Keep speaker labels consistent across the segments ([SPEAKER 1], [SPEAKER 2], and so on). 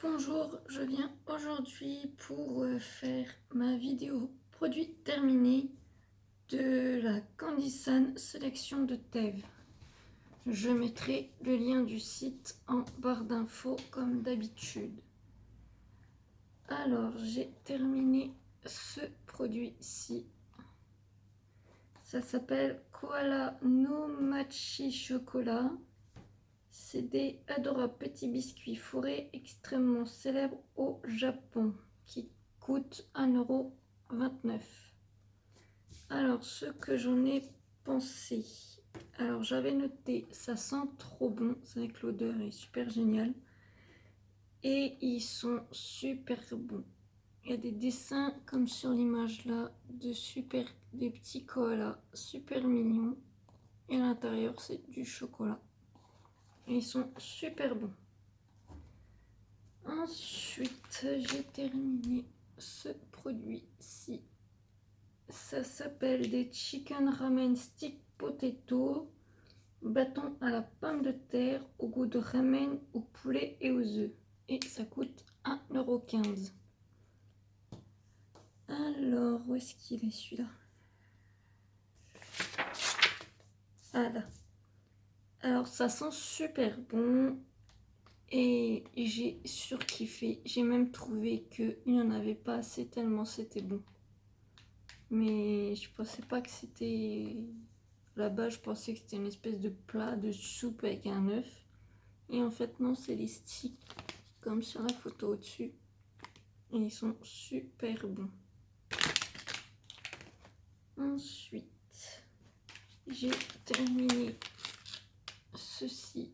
[SPEAKER 1] Bonjour, je viens aujourd'hui pour faire ma vidéo produit terminé de la Candy Sun sélection de Thèves. Je mettrai le lien du site en barre d'infos comme d'habitude. Alors j'ai terminé ce produit-ci. Ça s'appelle Koala no Mochi Chocolat. C'est des adorables petits biscuits fourrés extrêmement célèbres au Japon qui coûtent 1,29 €. Alors, ce que j'en ai pensé. Alors, j'avais noté, ça sent trop bon, c'est vrai que l'odeur est super géniale. Et ils sont super bons. Il y a des dessins comme sur l'image là, des petits koalas super mignons. Et à l'intérieur, c'est du chocolat. Et ils sont super bons. Ensuite, j'ai terminé ce produit-ci. Ça s'appelle des Chicken Ramen Stick Potato, bâton à la pomme de terre au goût de ramen, au poulet et aux œufs. Et ça coûte 1,15 €. Alors, où est-ce qu'il est celui-là? Ah là. Alors, ça sent super bon. Et j'ai surkiffé. J'ai même trouvé qu'il n'y en avait pas assez tellement c'était bon. Mais je pensais pas que c'était... Là-bas, je pensais que c'était une espèce de plat de soupe avec un œuf. Et en fait, non, c'est les sticks, comme sur la photo au-dessus. Et ils sont super bons. Ensuite, j'ai terminé ceci.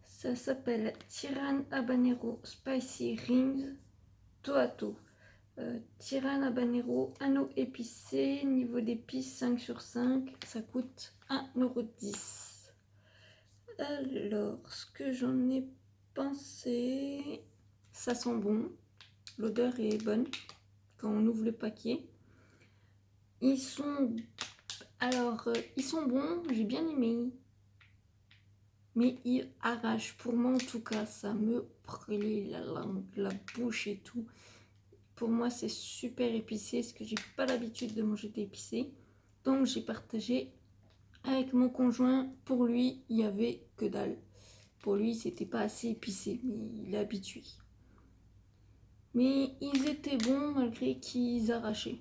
[SPEAKER 1] Ça s'appelle Tiran Habanero Spicy Rings Toato. Tiran Habanero, anneau épicé, niveau d'épices 5 sur 5, ça coûte 1,10 €. Alors, ce que j'en ai pensé, ça sent bon, l'odeur est bonne quand on ouvre le paquet. Ils sont bons, j'ai bien aimé, mais ils arrachent. Pour moi en tout cas, ça me brûlait la langue, la bouche et tout. Pour moi, c'est super épicé, parce que j'ai pas l'habitude de manger d'épicé. Donc, j'ai partagé avec mon conjoint. Pour lui, il y avait que dalle. Pour lui, c'était pas assez épicé, mais il est habitué. Mais ils étaient bons malgré qu'ils arrachaient.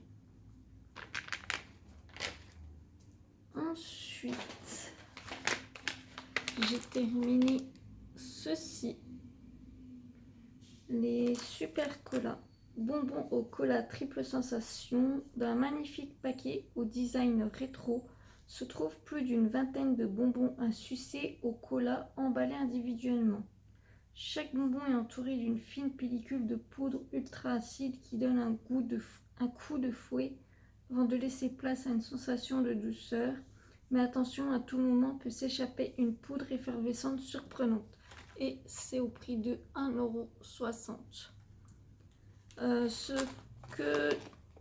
[SPEAKER 1] Ensuite, j'ai terminé ceci. Les super colas. Bonbons au cola triple sensation. D'un magnifique paquet au design rétro se trouve plus d'une vingtaine de bonbons à sucer au cola emballés individuellement. Chaque bonbon est entouré d'une fine pellicule de poudre ultra acide qui donne un coup de fouet avant de laisser place à une sensation de douceur. Mais attention, à tout moment peut s'échapper une poudre effervescente surprenante. Et c'est au prix de 1,60 €. Ce que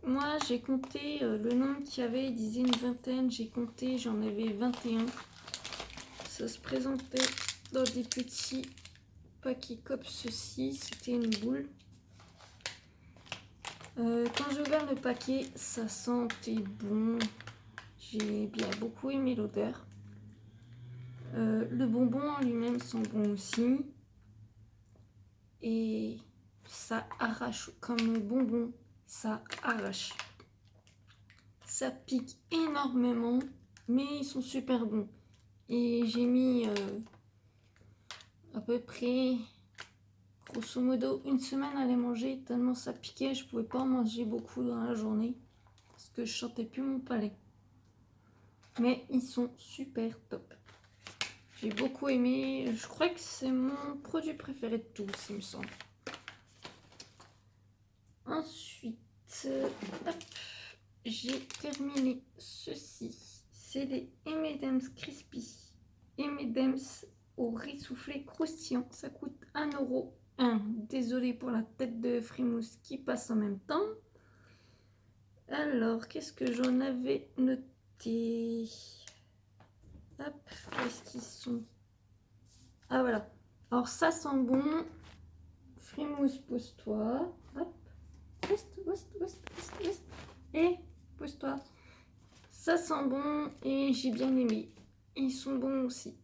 [SPEAKER 1] moi j'ai compté, le nombre qu'il y avait, il disait une vingtaine, j'ai compté, j'en avais 21. Ça se présentait dans des petits paquets comme ceci, c'était une boule. Quand j'ai ouvert le paquet, ça sentait bon, j'ai bien beaucoup aimé l'odeur. Le bonbon en lui-même sent bon aussi. Et ça arrache comme le bonbon, ça arrache. Ça pique énormément, mais ils sont super bons. Et j'ai mis à peu près, grosso modo, une semaine à les manger, tellement ça piquait, je pouvais pas en manger beaucoup dans la journée, parce que je sentais plus mon palais. Mais ils sont super top. J'ai beaucoup aimé, je crois que c'est mon produit préféré de tous, il me semble. Ensuite, hop, j'ai terminé ceci. C'est les M&M's Crispy. M&M's au riz soufflé croustillant. Ça coûte 1,01 €. Désolée pour la tête de frimousse qui passe en même temps. Alors, qu'est-ce que j'en avais noté? Hop, qu'est-ce qu'ils sont? Ah voilà. Alors ça sent bon. Frimousse, pose-toi. Hop. Reste. Et pose-toi. Ça sent bon et j'ai bien aimé. Ils sont bons aussi.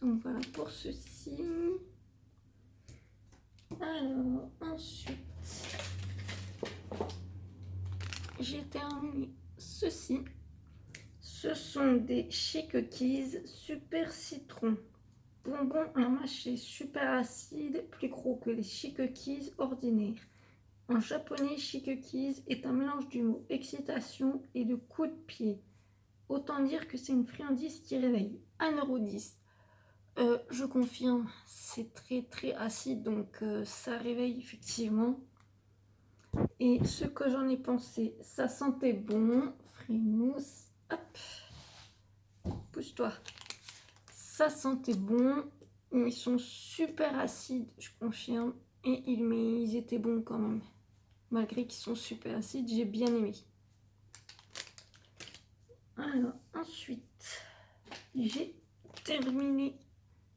[SPEAKER 1] Donc voilà pour ceci. Alors ensuite, j'ai terminé ceci. Ce sont des Chic Cookies super citron. Bonbons à mâcher super acide, plus gros que les Chic Cookies ordinaires. En japonais, Chic Cookies est un mélange du mot excitation et de coup de pied. Autant dire que c'est une friandise qui réveille. 1,10 €. Je confirme, c'est très acide, donc ça réveille effectivement. Et ce que j'en ai pensé, ça sentait bon. Frimousse, hop, pousse-toi. Ça sentait bon. Ils sont super acides, je confirme. Et ils étaient bons quand même. Malgré qu'ils sont super acides, j'ai bien aimé. Alors, ensuite, j'ai terminé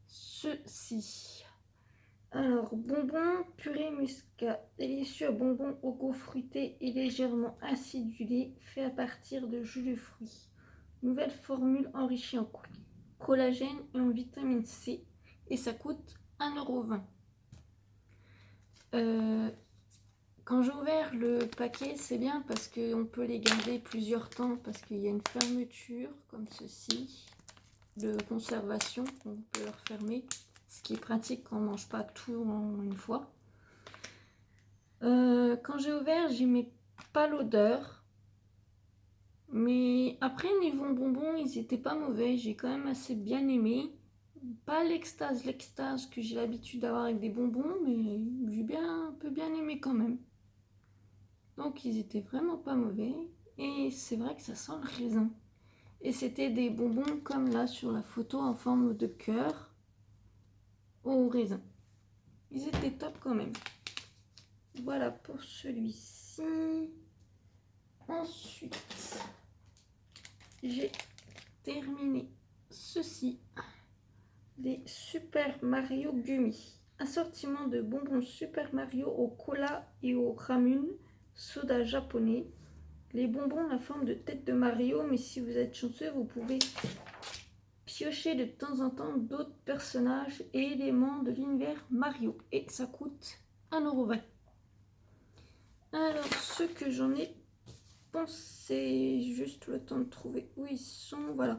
[SPEAKER 1] ceci. Alors, bonbons purée muscat, délicieux bonbon au goût fruité et légèrement acidulé, fait à partir de jus de fruits. Nouvelle formule enrichie en collagène et en vitamine C, et ça coûte 1,20 €. Quand j'ai ouvert le paquet, c'est bien parce qu'on peut les garder plusieurs temps, parce qu'il y a une fermeture comme ceci de conservation, on peut le refermer, ce qui est pratique quand on ne mange pas tout en une fois. Quand j'ai ouvert, j'aimais pas l'odeur, mais après niveau bonbons, ils étaient pas mauvais, j'ai quand même assez bien aimé. Pas l'extase que j'ai l'habitude d'avoir avec des bonbons, mais j'ai un peu bien aimé quand même. Donc ils étaient vraiment pas mauvais, et c'est vrai que ça sent le raisin. Et c'était des bonbons comme là sur la photo en forme de cœur au raisin. Ils étaient top quand même. Voilà pour celui-ci. Ensuite, j'ai terminé ceci. Des Super Mario Gummy. Assortiment de bonbons Super Mario au cola et au ramen, soda japonais. Les bonbons ont la forme de tête de Mario, mais si vous êtes chanceux, vous pouvez piocher de temps en temps d'autres personnages et éléments de l'univers Mario. Et ça coûte 1,20 €. Alors, ce que j'en ai pensé, juste le temps de trouver où ils sont. Voilà.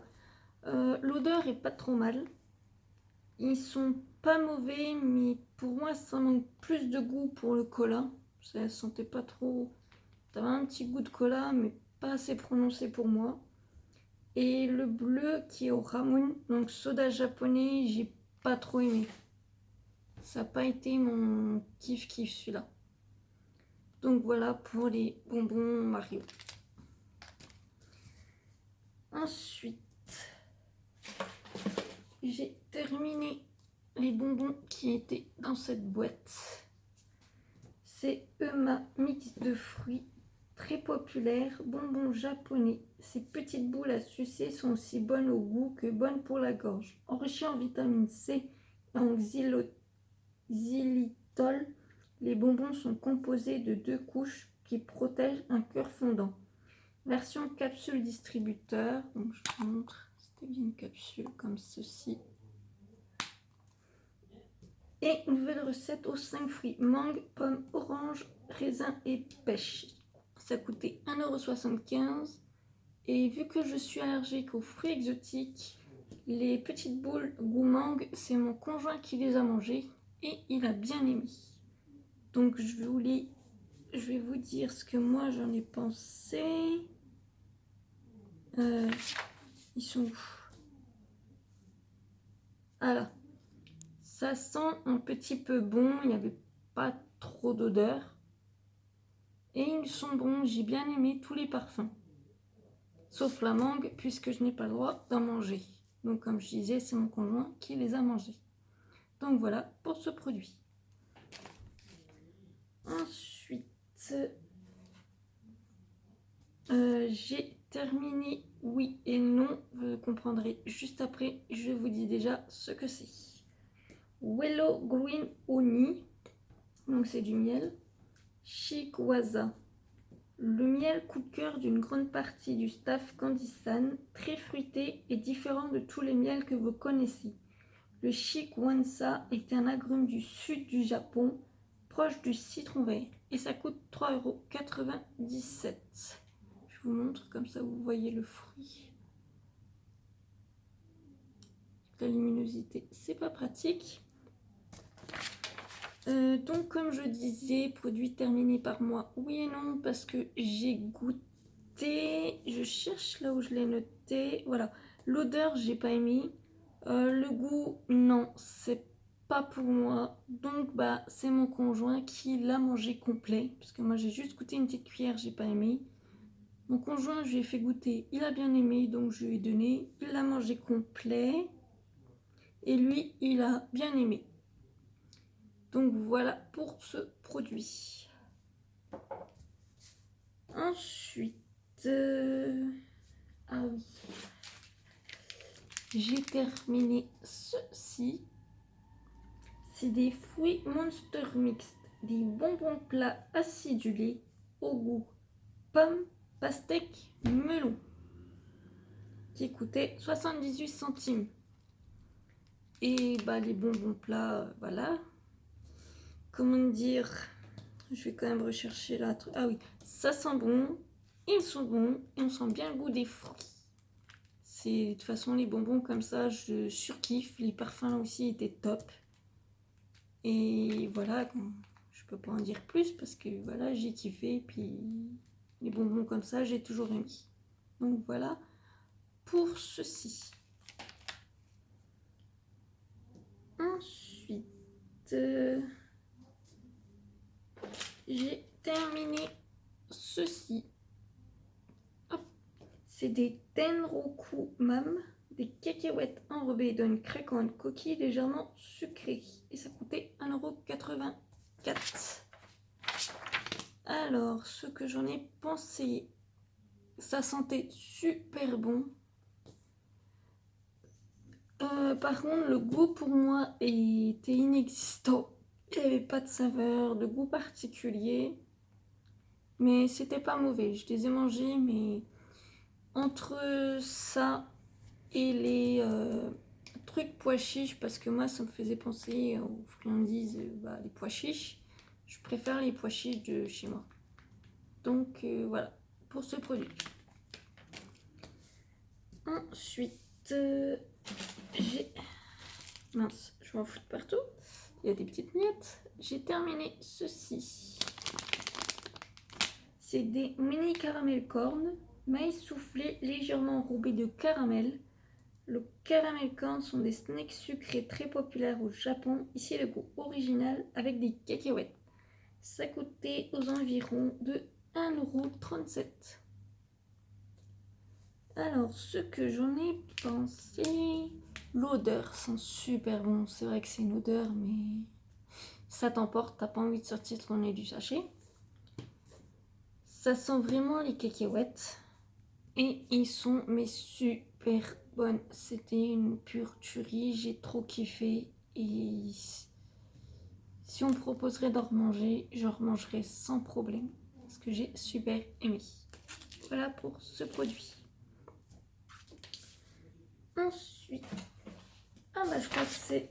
[SPEAKER 1] L'odeur est pas trop mal. Ils sont pas mauvais, mais pour moi, ça manque plus de goût pour le cola. Ça sentait pas trop. T'avais un petit goût de cola, mais pas assez prononcé pour moi. Et le bleu qui est au ramen, donc soda japonais, j'ai pas trop aimé. Ça n'a pas été mon kiff celui-là. Donc voilà pour les bonbons Mario. Ensuite, j'ai terminé les bonbons qui étaient dans cette boîte. C'est Ema mix de fruits, très populaire, bonbons japonais. Ces petites boules à sucer sont aussi bonnes au goût que bonnes pour la gorge. Enrichis en vitamine C et en xylitol, les bonbons sont composés de 2 couches qui protègent un cœur fondant. Version capsule distributeur, donc je vous montre, c'était bien une capsule comme ceci. Et une nouvelle recette aux 5 fruits, mangue, pomme, orange, raisin et pêche. Ça coûtait 1,75 €. Et vu que je suis allergique aux fruits exotiques, les petites boules goût mangue, c'est mon conjoint qui les a mangées et il a bien aimé. Donc je vais vous dire ce que moi j'en ai pensé. Ils sont où? Voilà. Ça sent un petit peu bon, il n'y avait pas trop d'odeur. Et ils sont bons, j'ai bien aimé tous les parfums. Sauf la mangue, puisque je n'ai pas le droit d'en manger. Donc comme je disais, c'est mon conjoint qui les a mangés. Donc voilà pour ce produit. Ensuite, j'ai terminé oui et non. Vous comprendrez juste après. Je vous dis déjà ce que c'est. Willow Green Honey. Donc c'est du miel. Chikwasa. Le miel coup de cœur d'une grande partie du staff Candysan, très fruité et différent de tous les miels que vous connaissez. Le Chikwansa est un agrume du sud du Japon, proche du citron vert, et ça coûte 3,97 €. Je vous montre comme ça vous voyez le fruit. La luminosité, c'est pas pratique. Donc comme je disais, produit terminé par moi, oui et non, parce que j'ai goûté, je cherche là où je l'ai noté, voilà, l'odeur j'ai pas aimé, le goût non, c'est pas pour moi, donc bah c'est mon conjoint qui l'a mangé complet, parce que moi j'ai juste goûté une petite cuillère, j'ai pas aimé. Mon conjoint, je lui ai fait goûter, il a bien aimé, donc je lui ai donné, il l'a mangé complet, et lui il a bien aimé. Donc voilà pour ce produit. Ensuite, ah oui, j'ai terminé ceci. C'est des fruits Monster Mixed, des bonbons plats acidulés au goût pomme, pastèque, melon, qui coûtaient 78 centimes. Et bah les bonbons plats, voilà. Comment dire, je vais quand même rechercher là. Ah oui, ça sent bon, ils sont bons et on sent bien le goût des fruits. C'est de toute façon les bonbons comme ça, je surkiffe. Les parfums aussi étaient top. Et voilà, je peux pas en dire plus parce que voilà, j'ai kiffé. Puis les bonbons comme ça, j'ai toujours aimé. Donc voilà pour ceci. Ensuite, j'ai terminé ceci. C'est des Tenroku Mam, des cacahuètes enrobées d'une craquante coquille légèrement sucrée. Et ça coûtait 1,84 €. Alors, ce que j'en ai pensé, ça sentait super bon. Par contre, le goût pour moi était inexistant. Il n'y avait pas de saveur, de goût particulier. Mais c'était pas mauvais. Je les ai mangés, mais entre ça et les trucs pois chiches, parce que moi ça me faisait penser aux friandises, les pois chiches, je préfère les pois chiches de chez moi. Donc voilà pour ce produit. Ensuite j'ai, mince, je m'en fous de partout, il y a des petites miettes. J'ai terminé ceci. C'est des mini caramel corn, maïs soufflé légèrement enrobé de caramel. Le caramel corn sont des snacks sucrés très populaires au Japon. Ici le goût original avec des cacahuètes. Ça coûtait aux environs de 1,37 €. Alors ce que j'en ai pensé, l'odeur sent super bon. C'est vrai que c'est une odeur mais ça t'emporte, t'as pas envie de sortir ton nez du sachet. Ça sent vraiment les cacahuètes et ils sont mais super bonnes. C'était une pure tuerie, j'ai trop kiffé et si on me proposerait d'en remanger, j'en remangerais sans problème parce que j'ai super aimé. Voilà pour ce produit. Ensuite, je crois que c'est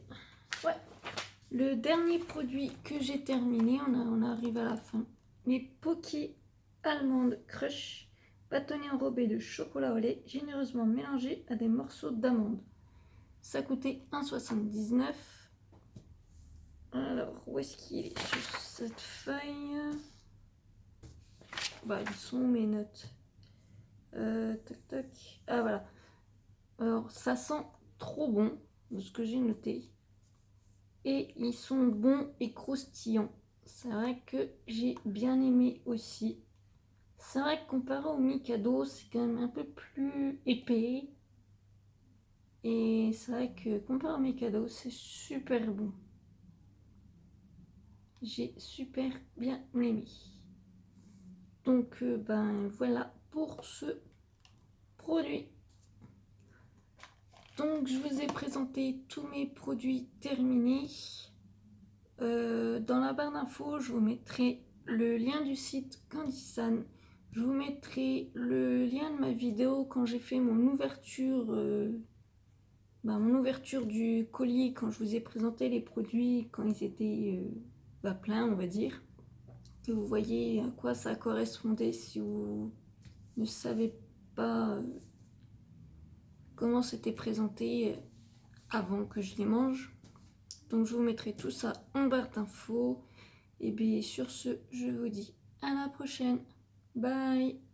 [SPEAKER 1] le dernier produit que j'ai terminé. On arrive à la fin. Mes Poké Almond Crush, bâtonnet enrobé de chocolat au lait, généreusement mélangé à des morceaux d'amande. Ça coûtait 1,79 €. Alors, où est-ce qu'il est sur cette feuille? Ils sont mes notes. Tac tac. Ah voilà. Alors, ça sent trop bon de ce que j'ai noté. Et ils sont bons et croustillants. C'est vrai que j'ai bien aimé aussi. C'est vrai que comparé au Mikado, c'est quand même un peu plus épais. Et c'est vrai que comparé au Mikado, c'est super bon. J'ai super bien aimé. Donc voilà pour ce produit. Donc je vous ai présenté tous mes produits terminés. Dans la barre d'infos, je vous mettrai le lien du site Candysan. Je vous mettrai le lien de ma vidéo quand j'ai fait mon ouverture du colis, quand je vous ai présenté les produits, quand ils étaient pleins, on va dire. Que vous voyez à quoi ça correspondait si vous ne savez pas comment c'était présenté avant que je les mange. Donc je vous mettrai tout ça en barre d'infos. Et bien sur ce, je vous dis à la prochaine. Bye!